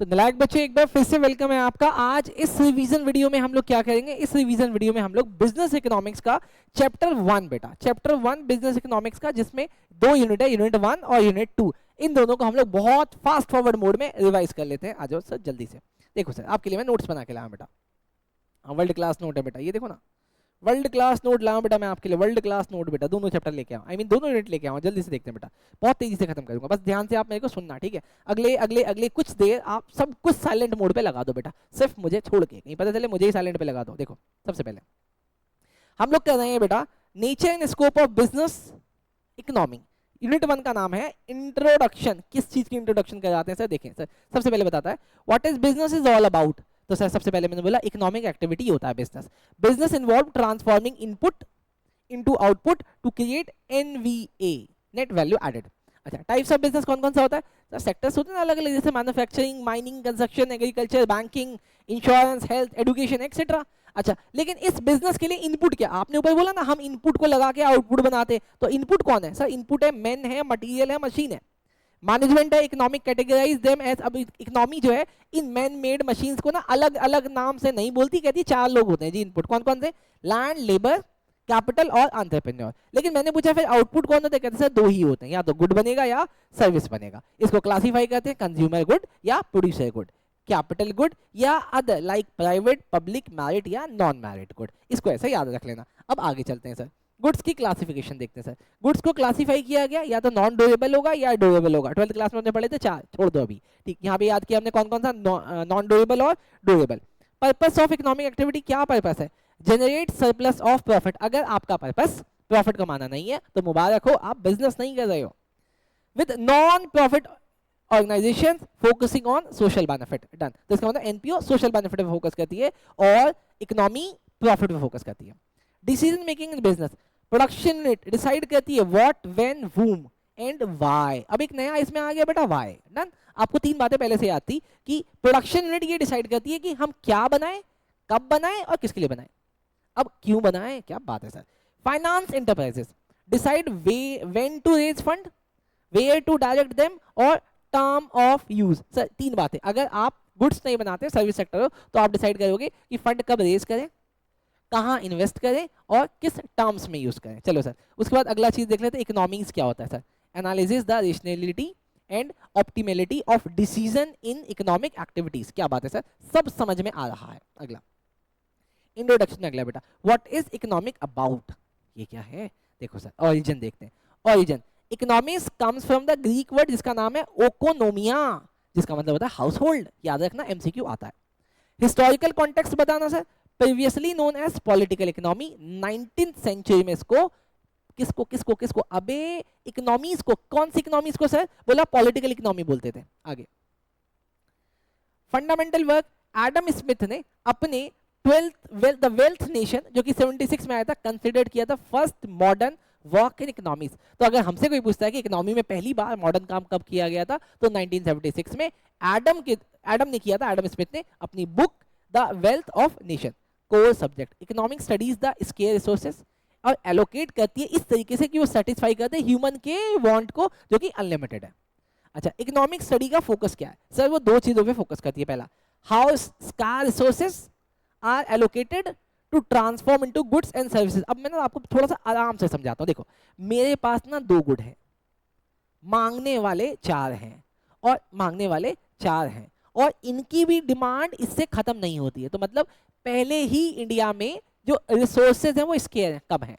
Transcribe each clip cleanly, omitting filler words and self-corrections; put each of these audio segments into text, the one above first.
तो नालायक बच्चे एक बार फिर से वेलकम है आपका। आज इस रिवीजन वीडियो में हम लोग क्या करेंगे, इस रिवीजन वीडियो में हम लोग बिजनेस इकोनॉमिक्स का चैप्टर 1 बेटा, चैप्टर 1 बिजनेस इकोनॉमिक्स का, जिसमें 2 यूनिट है, यूनिट 1 और यूनिट 2। इन दोनों को हम लोग बहुत फास्ट फॉरवर्ड मोड में रिवाइज कर लेते हैं। आ जाओ सर जल्दी से। देखो सर आपके लिए मैं नोट्स बना के लाया बेटा, वर्ल्ड क्लास नोट है बेटा, ये देखो ना, वर्ल्ड क्लास नोट लाऊं बेटा मैं आपके लिए, वर्ल्ड क्लास नोट बेटा, दोनों चैप्टर लेके आऊं, दोनों यूनिट लेके आऊं। जल्दी से देखते हैं बेटा, बहुत तेजी से खत्म करूंगा, बस ध्यान से आप मेरे को सुनना, ठीक है। अगले अगले अगले कुछ देर आप सब कुछ साइलेंट मोड पे लगा दो बेटा, सिर्फ मुझे छोड़ के, नहीं पता चले मुझे ही साइलेंट पे लगा दो। देखो सबसे पहले हम लोग कर रहे हैं बेटा nature and scope of business economy. Unit 1 का नाम है इंट्रोडक्शन। किस चीज की इंट्रोडक्शन कराते हैं सर? देखें सर, सबसे पहले बताता है what is business is all about. तो सर सबसे पहले मैंने बोला इकोनॉमिक एक्टिविटी होता है business. Business involve transforming input into output to create NVA, net value added. अच्छा, टाइप्स ऑफ बिजनेस कौन कौन सा होता है सर? सेक्टर्स होते हैं अलग अलग, जैसे manufacturing, mining, construction, agriculture, banking, insurance, health, education etcetera. अच्छा, लेकिन इस बिजनेस के लिए इनपुट क्या? आपने ऊपर बोला ना हम इनपुट को लगा के आउटपुट बनाते हैं, तो इनपुट कौन है सर? इनपुट है मैन है, मटेरियल है, मशीन है। मैनेजमेंट है, इकोनॉमिक कैटेगराइज देम एज। अब इकोनॉमी जो है इन मैन मेड मशीन्स को ना अलग अलग नाम से नहीं बोलती, कहती 4 लोग होते हैं जी इनपुट। कौन कौन से? लैंड, लेबर, कैपिटल और एंटरप्रेन्योर। लेकिन मैंने पूछा फिर आउटपुट कौन होते हैं? कहते सर 2 ही होते हैं, या तो गुड बनेगा या सर्विस बनेगा। इसको क्लासीफाई करते हैं कंज्यूमर गुड या प्रोड्यूसर गुड, कैपिटल गुड या other like private, public, merit या नॉन मैरिट गुड। इसको ऐसे याद रख लेना। अब आगे चलते हैं सर, गुड्स की क्लासिफिकेशन देखते हैं सर। गुड्स को क्लासिफाई किया गया, या तो नॉन ड्यूरेबल होगा या ड्यूरेबल होगा। 12th क्लास में हमने पढ़े थे 4, छोड़ दो अभी, ठीक। यहाँ पे याद किया हमने कौन कौन सा, नॉन ड्यूरेबल और durable. Purpose of economic activity, क्या पर्पस है? Generate surplus of profit. अगर आपका पर्पस प्रॉफिट कमाना नहीं है तो मुबारक हो, आप बिजनेस नहीं कर रहे हो। With non profit organisation focusing on social benefit, done. तो इसका मतलब एनपीओ सोशल बेनिफिट पे फोकस करती है और इकोनॉमी प्रॉफिट पे फोकस करती है। Decision making in business, production unit decide करती है what, when, whom and why. अब एक नया इसमें आ गया बेटा व्हाई, डन। आपको 3 बातें पहले से याद थी कि प्रोडक्शन यूनिट ये डिसाइड करती है कि हम क्या बनाएं, कब बनाएं और किसके लिए बनाएं। अब क्यों बनाएं, क्या बात है sir. Finance enterprises decide when to raise fund, where to direct them और टर्म ऑफ यूज। सर 3 बातें, अगर आप गुड्स नहीं बनाते, सर्विस सेक्टर हो, तो आप डिसाइड करोगे कि फंड कब रेज करें, कहाँ इन्वेस्ट करें और किस टर्म्स में यूज करें। चलो सर, उसके बाद अगला चीज देख लेते हैं इकोनॉमिक्स क्या होता है sir. Analysis the rationality and optimality of decision in economic activities. क्या बात है सर, सब समझ में आ रहा है। अगला इंट्रोडक्शन, अगला बेटा व्हाट इज इकोनॉमिक अबाउट, ये क्या है? देखो सर ओरिजिन देखते हैं। Origin, economics comes from the Greek word जिसका नाम है ओकोनोमिया, जिसका मतलब होता है हाउस होल्ड। याद रखना, एमसीक्यू आता है। हिस्टोरिकल कॉन्टेक्स्ट बताना sir, previously known as political economy. 19th century में इसको किसको किसको किसको, अबे इकोनॉमीज को, कौन सी इकोनॉमीज को सर? बोला पॉलिटिकल इकोनॉमी बोलते थे। आगे फंडामेंटल वर्क, एडम स्मिथ ने अपने द वेल्थ नेशन जो कि 76 में आया था, कंसिडर किया था first modern work in economics. तो अगर हमसे कोई पूछता है कि इकोनॉमी में पहली बार मॉडर्न काम कब किया गया था, तो 1976 में एडम ने किया था, एडम स्मिथ ने अपनी book the wealth of nation. Core subject, economic studies the square resources और एलोकेट करती है इस तरीके से कि वो सेटिस्फाई करते हैं ह्यूमन के वांट को जो कि अनलिमिटेड है। अच्छा, इकोनॉमिक स्टडी का फोकस क्या है सर? वो 2 चीजों पे फोकस करती है। पहला, how scarce resources are allocated to transform into goods and services. अब मैं ना आपको थोड़ा सा आराम से समझाता हूँ। देखो मेरे पास ना 2 गुड है, मांगने वाले 4 हैं और मांगने वाले 4 हैं, और इनकी भी डिमांड इससे खत्म नहीं होती है। तो मतलब पहले ही इंडिया में जो रिसोर्सेज हैं वो स्केयर हैं, कम हैं,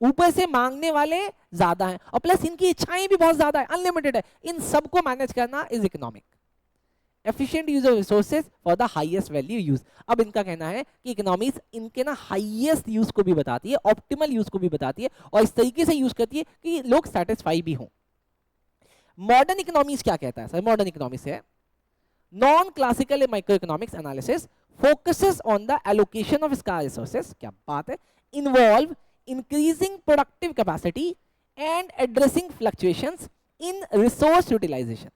ऊपर से मांगने वाले ज्यादा हैं, और प्लस इनकी इच्छाएं भी बहुत ज्यादा है, अनलिमिटेड है। इन सबको मैनेज करना is economic. Efficient use of resources for the highest value use. अब इनका कहना है कि इकोनॉमिक्स इनके ना हाईएस्ट यूज को भी बताती है, ऑप्टिमल यूज को भी बताती है, और इस तरीके से यूज करती है कि लोग सेटिस्फाई भी हों। मॉडर्न इकोनॉमिक्स क्या कहता है सर? मॉडर्न इकोनॉमिक्स है non classical micro economics analysis focuses on the allocation of scarce resources. क्या बात है। Involve increasing productive capacity and addressing fluctuations in resource utilisation,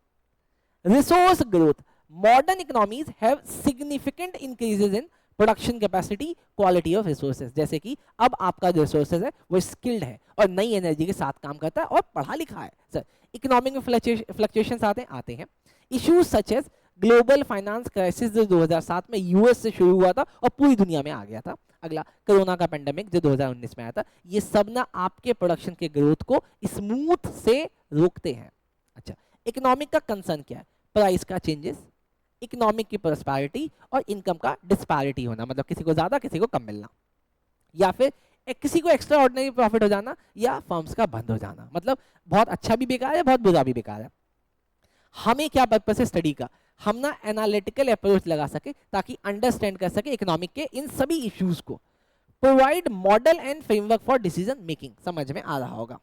resource growth. Modern economies have significant increases in production capacity, quality of resources. जैसे कि अब आपका जो resources है वो स्किल्ड है और नई एनर्जी के साथ काम करता है और पढ़ा लिखा है सर। इकोनॉमिक में फ्लक्चुएशंस आते हैं। Issues such as global finance crisis जो 2007 में यूएस से शुरू हुआ था और पूरी दुनिया में आ गया था। अगला कोरोना का पेंडेमिक जो 2019 में आया था। ये सब ना आपके प्रोडक्शन के ग्रोथ को स्मूथ से रोकते हैं। अच्छा, इकोनॉमिक का कंसर्न क्या है? प्राइस का चेंजेस, इकोनॉमिक की प्रॉस्पेरिटी और इनकम का डिस्पैरिटी होना, मतलब किसी को ज्यादा किसी को कम मिलना, या फिर किसी को एक्स्ट्रा ऑर्डिनरी प्रॉफिट हो जाना, या फर्म्स का बंद हो जाना। मतलब बहुत अच्छा भी बेकार है, बहुत बुरा भी बेकार है। हमें क्या पर्पस है स्टडी का? हम ना एनालिटिकल अप्रोच लगा सके ताकि अंडरस्टैंड कर सके इकोनॉमिक के इन सभी इश्यूज को। Provide model and framework for decision making, समझ में आ रहा होगा।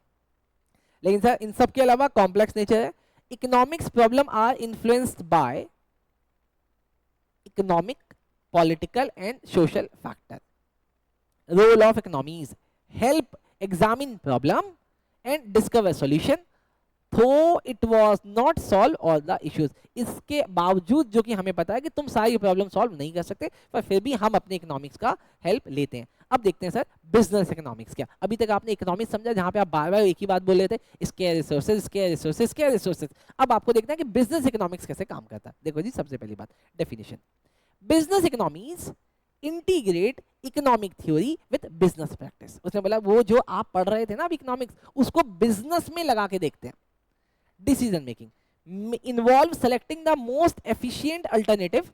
लेकिन सर इन सब के अलावा कॉम्प्लेक्स नेचर है। Economics problem are influenced by economic, political and social factor. Role of economies help examine problem and discover solution though it was not solve all the issues। इसके बावजूद जो कि हमें पता है कि तुम सारी प्रॉब्लम सॉल्व नहीं कर सकते, पर फिर भी हम अपने इकोनॉमिक्स का हेल्प लेते हैं। अब देखते हैं सर बिजनेस इकोनॉमिक्स क्या। अभी तक आपने इकोनॉमिक्स समझा जहां पे आप बार बार एक ही बात बोल रहे थे, इसके रिसोर्सेज, इसके रिसोर्सेज, इसके रिसोर्सेज। अब आपको देखना है कि बिजनेस इकोनॉमिक्स कैसे काम करता है। देखो जी, सबसे पहली बात definition. Business economies integrate economic theory with business practice. उसने बोला वो जो आप पढ़ रहे थे ना अब इकोनॉमिक्स, उसको बिजनेस में लगा के देखते हैं। Decision making involves selecting the most efficient alternative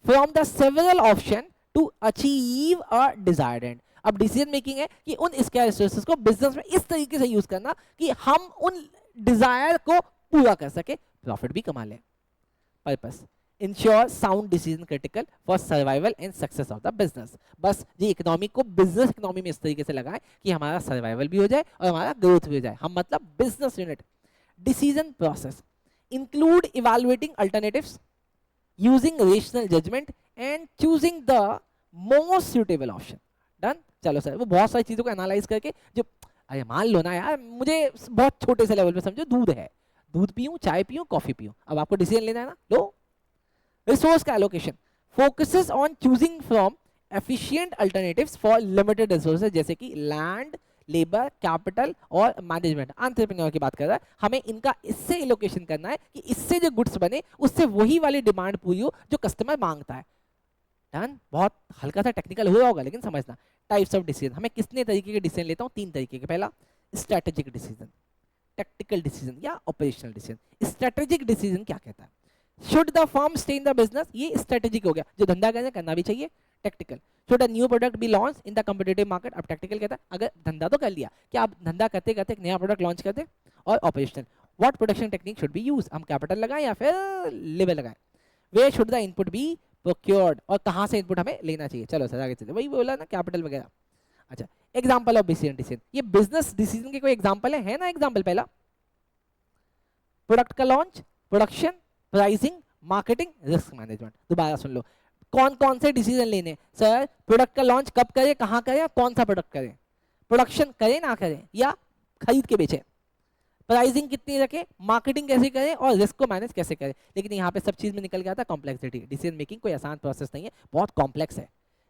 from the several options to achieve a desired end। अब डिसीजन मेकिंग है कि उन स्केयर रिसोर्सेज को बिजनेस में इस तरीके से यूज करना कि हम उन डिजायर को पूरा कर सके, प्रॉफिट भी कमा लें। Purpose ensure sound decision critical for survival and success of the business. बस ये इकोनॉमी को बिजनेस इकोनॉमी में इस तरीके से लगाएं कि हमारा सर्वाइवल भी हो जाए और हमारा ग्रोथ भी हो जाए। हम मतलब business unit. Decision process include evaluating alternatives, using rational judgment and choosing the most suitable option। Done। चलो सर, वो बहुत सारी चीजों को एनालाइज करके जो, अरे मान लो ना यार, मुझे बहुत छोटे से लेवल पे समझो, दूध है, दूध पीऊं, चाय पीऊं, कॉफी पीऊं, अब आपको डिसीजन लेना है ना, लो। रिसोर्स का allocation focuses on choosing from efficient alternatives for limited resources, जैसे कि लैंड, लेबर, कैपिटल और मैनेजमेंट। एंटरप्रेन्योर की बात कर रहा है, हमें इनका इससे एलोकेशन करना है कि इससे जो गुड्स बने उससे वही वाली डिमांड पूरी हो जो कस्टमर मांगता है। डन। बहुत हल्का सा टेक्निकल हो रहा होगा लेकिन समझना। टाइप्स ऑफ डिसीजन, हमें कितने तरीके के डिसीजन लेता हूँ? 3 तरीके के। पहला स्ट्रेटेजिक डिसीजन, टैक्टिकल डिसीजन या ऑपरेशनल डिसीजन। स्ट्रेटेजिक डिसीजन क्या कहता है? Should the firm stay in the business, ये स्ट्रेटेजिक हो गया, जो धंधा करना भी चाहिए। Tactical, should a new product B launch in the competitive market. अब टेक्टिकल कहता है अगर धंधा तो कर लिया, क्या आप धंधा करते करते एक नया प्रोडक्ट लॉन्च कर दे। और operational, what production technique should be use, हम कैपिटल लगाएं या फिर लेबर लगाएं। Where should the input be procured, और कहां से इनपुट हमें लेना चाहिए। चलो सर आगे चलते, वही बोला ना कैपिटल वगैरह। अच्छा, एग्जांपल ऑफ डिसीजन। ये बिजनेस डिसीजन के कोई एग्जांपल है ना? एग्जांपल पहला प्रोडक्ट का launch, production, pricing, marketing, risk management. दोबारा सुन लो, कौन कौन से डिसीजन लेने सर? प्रोडक्ट का लॉन्च कब करें, कहां करें, कौन सा प्रोडक्ट करें, प्रोडक्शन करें ना करें या खरीद के बेचें, प्राइसिंग कितनी रखें, मार्केटिंग कैसे करें और रिस्क को मैनेज कैसे करें। लेकिन यहाँ पे सब चीज में निकल गया था कॉम्प्लेक्सिटी। डिसीजन मेकिंग कोई आसान प्रोसेस नहीं है, बहुत कॉम्प्लेक्स है।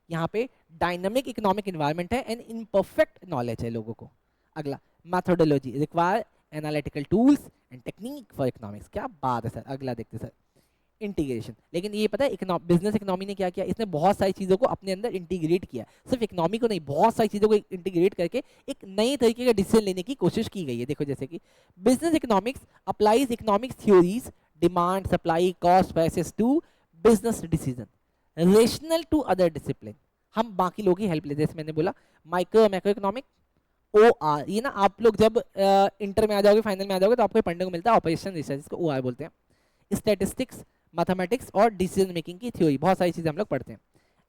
यहाँ पे डायनामिक इकोनॉमिक एनवायरनमेंट है एंड इम्परफेक्ट नॉलेज है लोगों को। अगला methodology require analytical tools and technique for economics. क्या बात है सर। अगला देखते सर इंटीग्रेशन। लेकिन ये पता है बिजनेस इकोनॉमी ने क्या किया? इसने बहुत सारी चीजों को अपने अंदर इंटीग्रेट किया। सिर्फ इकोनॉमी को नहीं, बहुत सारी चीजों को इंटीग्रेट करके एक नए तरीके का डिसीजन लेने की कोशिश की गई है। देखो जैसे कि business economics applies economics theories, demand, supply, cost, prices to business decision, rational to other discipline. हम बाकी लोगों की हेल्प लेते हैं। मैंने बोला माइक्रो मैक्रो इकोनॉमिक, OR। ये ना आप लोग जब इंटर में आ जाओगे, फाइनल में आ जाओगे, तो आपको पढ़ने को मिलता है ऑपरेशन रिसर्च, इसको OR बोलते हैं। स्टैटिस्टिक्स, मैथमेटिक्स और डिसीजन मेकिंग की थ्योरी, बहुत सारी चीजें हम लोग पढ़ते हैं।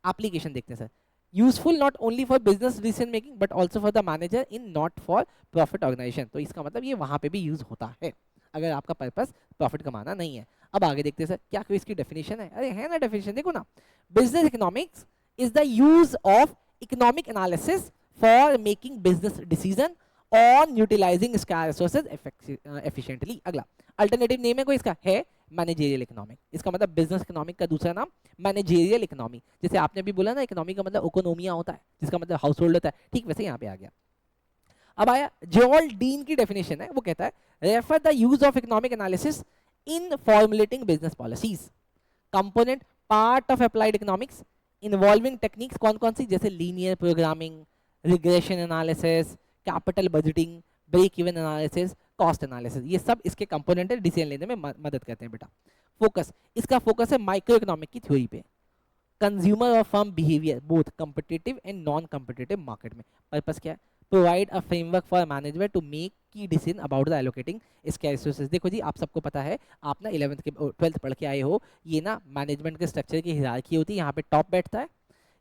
एप्लीकेशन देखते हैं sir. Useful not only for business decision making but also for the manager in not for profit organisation. तो इसका मतलब ये वहां पे भी यूज होता है अगर आपका पर्पस प्रॉफिट कमाना नहीं है। अब आगे देखते हैं सर, क्या कोई इसकी डेफिनेशन है? अरे है ना डेफिनेशन, देखो ना। Business economics is the use of economic analysis for making business decision on utilising scarce resources efficiently. अगला अल्टरनेटिव नेम है कोई इसका, है मैनेजेरियल इकोनॉमिक। इसका मतलब बिजनेस इकोनॉमिक का दूसरा नाम मैनेजेरियल इकोनॉमी। जैसे आपने भी बोला ना इकोनॉमी का मतलब इकोनोमिया होता है, जिसका मतलब हाउस होल्ड होता है, ठीक वैसे यहाँ पे आ गया। अब आया जॉल डीन की डेफिनेशन है, वो कहता है refer the use of economic analysis in formulating business policies. Component part of applied economics involving techniques कौन कौन सी, जैसे linear programming, regression analysis, capital budgeting, break even analysis, cost analysis, ये सब इसके कंपोनेंट है, डिसीजन लेने में मदद करते हैं बेटा। फोकस, इसका फोकस है माइक्रो इकोनॉमिक की थ्योरी पे, कंज्यूमर और firm behaviour both competitive and non competitive market में। पर्पस क्या है, provide a framework for management to make key decision about the allocating इसके रिसोर्सेज। देखो जी, आप सबको पता है, आप ना 11th के 12th पढ़ के आए हो, ये ना मैनेजमेंट के स्ट्रक्चर की हिरार्की होती है, यहाँ पे टॉप बैठता है,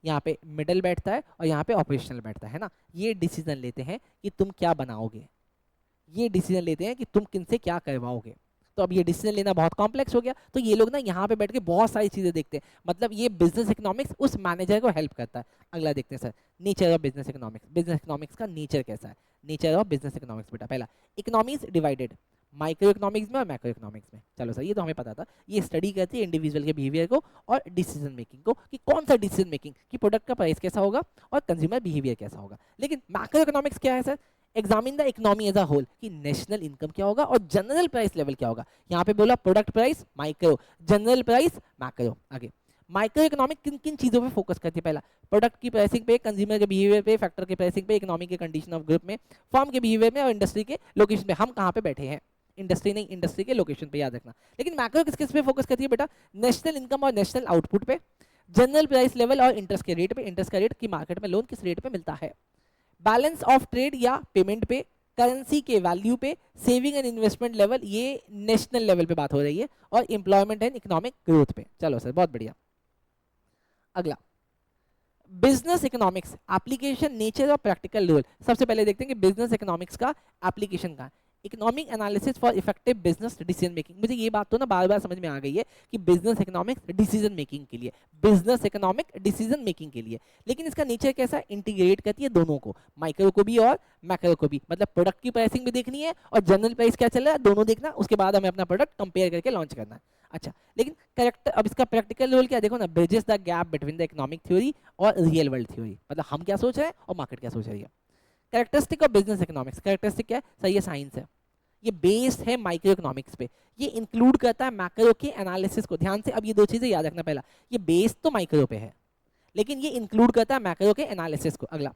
यहाँ पे मिडिल बैठता है और यहाँ पे ऑपरेशनल बैठता है ना। ये डिसीजन लेते हैं कि तुम क्या बनाओगे, ये डिसीजन लेते हैं कि तुम किनसे क्या करवाओगे। तो अब ये डिसीजन लेना बहुत कॉम्प्लेक्स हो गया, तो ये लोग ना यहाँ पे बैठ के बहुत सारी चीजें देखते हैं, मतलब ये बिजनेस इकोनॉमिक्स उस मैनेजर को हेल्प करता है। अगला देखते हैं sir, nature of business economics. Business economics का नेचर कैसा है, नेचर ऑफ बिजनेस इकोनॉमिक्स बेटा, पहला इकोनॉमीज डिवाइडेड माइक्रो इकोनॉमिक्स में और मैक्रो इकोनॉमिक्स में। चलो सर, ये तो हमें पता था, ये स्टडी करती है इंडिविजुअल के बिहेवियर को और डिसीजन मेकिंग को, कि कौन सा डिसीजन मेकिंग, कि प्रोडक्ट का प्राइस कैसा होगा और कंज्यूमर बिहेवियर कैसा होगा। लेकिन मैक्रो इकोनॉमिक्स क्या है sir, examine the economy as a whole, कि नेशनल इनकम क्या होगा और जनरल प्राइस लेवल क्या होगा। यहाँ पे बोला product price micro, general price macro. आगे माइक्रो इकोनॉमिक किन किन चीजों पे फोकस करती है, पहला प्रोडक्ट की प्राइसिंग पे, कंज्यूमर के बिहेवियर पे, फैक्टर के प्राइसिंग पे, इकोनॉमिक के कंडीशन ऑफ ग्रुप में, फर्म के बिहेवियर में और इंडस्ट्री के लोकेशन पे। हम कहाँ पे बैठे हैं, इंडस्ट्री नहीं, इंडस्ट्री के लोकेशन पे, याद रखना। लेकिन मैक्रो किस किस पे फोकस करती है बेटा, नेशनल इनकम और नेशनल आउटपुट पे, जनरल प्राइस लेवल और इंटरेस्ट के रेट पे, इंटरेस्ट का रेट की मार्केट में लोन किस रेट पे मिलता है, बैलेंस ऑफ ट्रेड या पेमेंट पे, करेंसी के वैल्यू पे, सेविंग एंड इन्वेस्टमेंट लेवल, ये नेशनल लेवल पे बात हो रही है, और एम्प्लॉयमेंट एंड इकोनॉमिक ग्रोथ पे। चलो सर, बहुत बढ़िया। अगला बिजनेस इकोनॉमिक्स एप्लीकेशन, नेचर और प्रैक्टिकल रोल। सबसे पहले देखते हैं कि बिजनेस इकोनॉमिक्स का एप्लीकेशन का economic analysis for effective business decision making. मुझे ये बात तो ना बार बार समझ में आ गई है कि बिजनेस इकोनॉमिक्स डिसीजन मेकिंग के लिए, बिजनेस इकोनॉमिक डिसीजन मेकिंग के लिए, लेकिन इसका नेचर कैसा है, इंटीग्रेट करती है दोनों को, माइक्रो को भी और मैक्रो को भी। मतलब प्रोडक्ट की प्राइसिंग भी देखनी है और जनरल प्राइस क्या चल रहा है, दोनों देखना, उसके बाद हमें अपना प्रोडक्ट कंपेयर करके लॉन्च करना है। अच्छा, लेकिन करेक्ट, अब इसका प्रैक्टिकल रोल क्या, देखो ना, bridges the gap between the economic theory और रियल वर्ल्ड थ्योरी, मतलब हम क्या सोच रहे हैं और मार्केट क्या सोच रही है। Characteristic of business economics, characteristic क्या है सर, ये साइंस है, ये बेस्ड है माइक्रो इकोनॉमिक्स पे, ये इंक्लूड करता है मैक्रो के एनालिसिस को। ध्यान से अब ये दो चीजें याद रखना, पहला ये बेस तो माइक्रो पे है, लेकिन ये इंक्लूड करता है मैक्रो के एनालिसिस को। अगला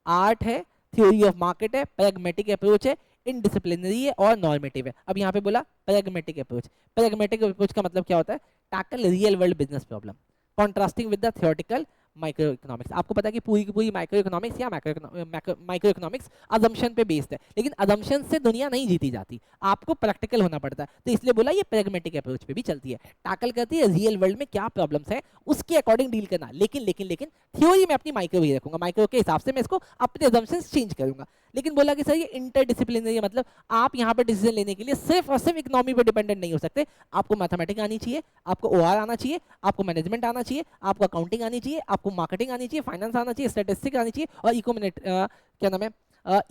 आर्ट है, थ्योरी ऑफ मार्केट है, प्रैग्मेटिक अप्रोच है, इनडिसिप्लिनरी है और नॉर्मेटिव है। अब यहाँ पे बोला प्रैग्मेटिक अप्रोच, प्रैग्मेटिक अप्रोच का मतलब क्या होता है, tackle real world business problem, contrasting with the theoretical micro economics. आपको पता है कि पूरी की पूरी माइक्रो इकोनॉमिक्स या माइक्रो इकोनॉमिक्स अजम्पशन पे बेस्ड है, लेकिन अजम्पशन से दुनिया नहीं जीती जाती, आपको प्रैक्टिकल होना पड़ता है। तो इसलिए बोला ये प्रैग्मेटिक अप्रोच पे भी चलती है, टैकल करती है रियल वर्ल्ड में क्या प्रॉब्लम्स है उसके अकॉर्डिंग डील करना। लेकिन लेकिन लेकिन थ्योरी में अपनी माइक्रो ही रखूंगा, माइक्रो के हिसाब से मैं इसको अपने अजम्पशंस चेंज करूंगा। लेकिन बोला कि सर ये इंटरडिसिप्लिनरी है, मतलब आप यहाँ पे डिसीजन लेने के लिए सिर्फ और सिर्फ इकोनॉमी पे डिपेंडेंट नहीं हो सकते, आपको मैथमेटिक्स आनी चाहिए, आपको ओआर आना चाहिए, आपको मैनेजमेंट आना चाहिए, आपको अकाउंटिंग आनी चाहिए, आपको मार्केटिंग आनी चाहिए, फाइनेंस आना चाहिए, स्टैटिस्टिक्स आनी चाहिए और क्या नाम है,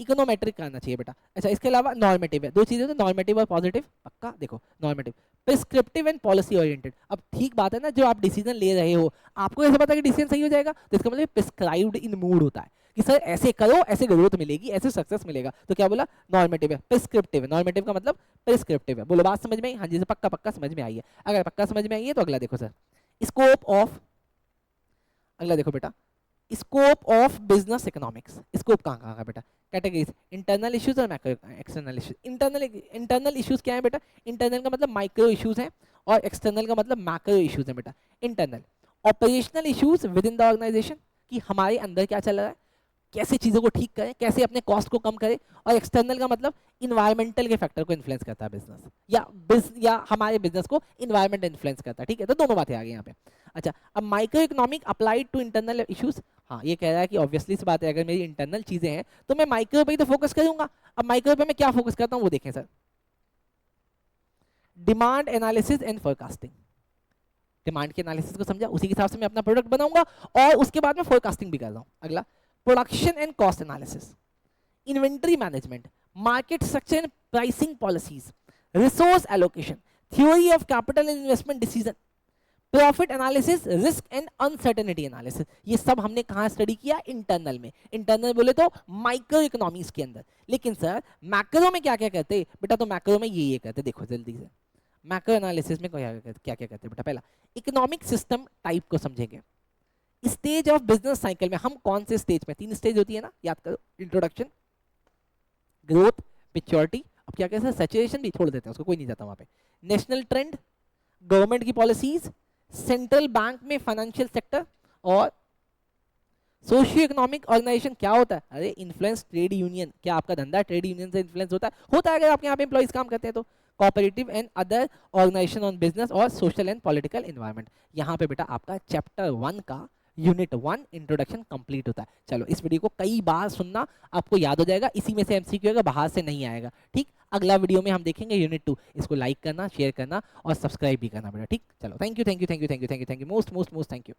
इकोनोमेट्रिक आना चाहिए बेटा। अच्छा, इसके अलावा नॉर्मेटिव है, दो चीजें तो नॉर्मेटिव और पॉजिटिव, पक्का देखो normative, prescriptive and policy oriented. अब ठीक बात है ना, जो आप डिसीजन ले रहे हो आपको ऐसा पता है कि डिसीजन सही हो जाएगा, तो इसका मतलब प्रिस्क्राइब्ड इन मूड होता है कि सर ऐसे करो, ऐसे ग्रोथ मिलेगी, ऐसे सक्सेस मिलेगा। तो क्या बोला, नॉर्मेटिव है, प्रिस्क्रिप्टिव है। नॉर्मेटिव का मतलब प्रिस्क्रिप्टिव है। बोलो बात समझ में आई, हाँ जी से पक्का पक्का समझ में आई है। अगर पक्का समझ में आई है तो अगला देखो सर, स्कोप ऑफ, अगला देखो बेटा, scope of business economics. Scope कहाँ कहाँ का बेटा, कैटेगरीज, इंटरनल इश्यूज और macro external issues. Internal issues क्या है बेटा, इंटरनल का मतलब माइक्रो इश्यूज हैं और एक्सटर्नल का मतलब मैक्रो इश्यूज है बेटा। Internal operational issues within the organisation, कि हमारे अंदर क्या चल रहा है, कैसे चीज़ों को ठीक करें, कैसे अपने कॉस्ट को कम करें। और एक्सटर्नल का मतलब इन्वायरमेंटल के फैक्टर को इन्फ्लुएंस करता है बिजनेस, या हमारे बिजनेस को इन्वायरमेंट इन्फ्लुएंस करता है। ठीक है, तो दोनों बातें आ गई यहाँ पे। अच्छा, अब micro economic applied to internal issues. हाँ, ये कह रहा है कि ऑब्वियसली सी बात है, अगर मेरी इंटरनल चीजें हैं तो मैं माइक्रो पे ही तो फोकस करूंगा। अब माइक्रो पे मैं क्या फोकस करता हूँ वो देखें sir, demand analysis and forecasting. Demand के एनालिसिस को समझा, उसी के हिसाब से मैं अपना प्रोडक्ट बनाऊंगा और उसके बाद में फोरकास्टिंग भी कर रहा हूँ। अगला production and cost analysis, inventory management, market structure and pricing policies, resource allocation, theory of capital and investment decision, profit analysis, risk and uncertainty analysis. ये सब हमने कहाँ स्टडी किया, इंटरनल में। इंटरनल बोले तो माइक्रो इकोनॉमिक्स के अंदर। लेकिन सर मैक्रो में क्या क्या करते बेटा, तो मैक्रो में ये करते, देखो जल्दी से। मैक्रो एनालिसिस में क्या क्या करते हैं बेटा? पहला इकोनॉमिक सिस्टम टाइप को समझेंगे। स्टेज ऑफ बिजनेस साइकिल में हम कौन से स्टेज में, 3 स्टेज होती है ना, याद करो, इंट्रोडक्शन, ग्रोथ, मैच्योरिटी, अब क्या कहते हैं सैचुरेशन भी छोड़ देते हैं उसको, कोई नहीं जाता वहां पे, नेशनल ट्रेंड, गवर्नमेंट की पॉलिसीज, सेंट्रल बैंक में फाइनेंशियल सेक्टर, और सोशियो इकोनॉमिक ऑर्गेनाइजेशन क्या होता है? अरे इन्फ्लुएंस ट्रेड यूनियन, क्या आपका धंधा ट्रेड यूनियन से इन्फ्लुएंस होता है अगर आपके यहाँ पे एम्प्लॉइज काम करते हैं तो। Cooperative and other organisation on business और सोशल एंड पॉलिटिकल एनवायरनमेंट। यहाँ पे बेटा आपका चैप्टर 1 का यूनिट 1 इंट्रोडक्शन कंप्लीट होता है। चलो इस वीडियो को कई बार सुनना, आपको याद हो जाएगा, इसी में से एमसीक्यू आएगा, बाहर से नहीं आएगा। ठीक, अगला वीडियो में हम देखेंगे यूनिट 2। इसको लाइक करना, शेयर करना और सब्सक्राइब भी करना बेटा। ठीक, चलो thank you, most thank you.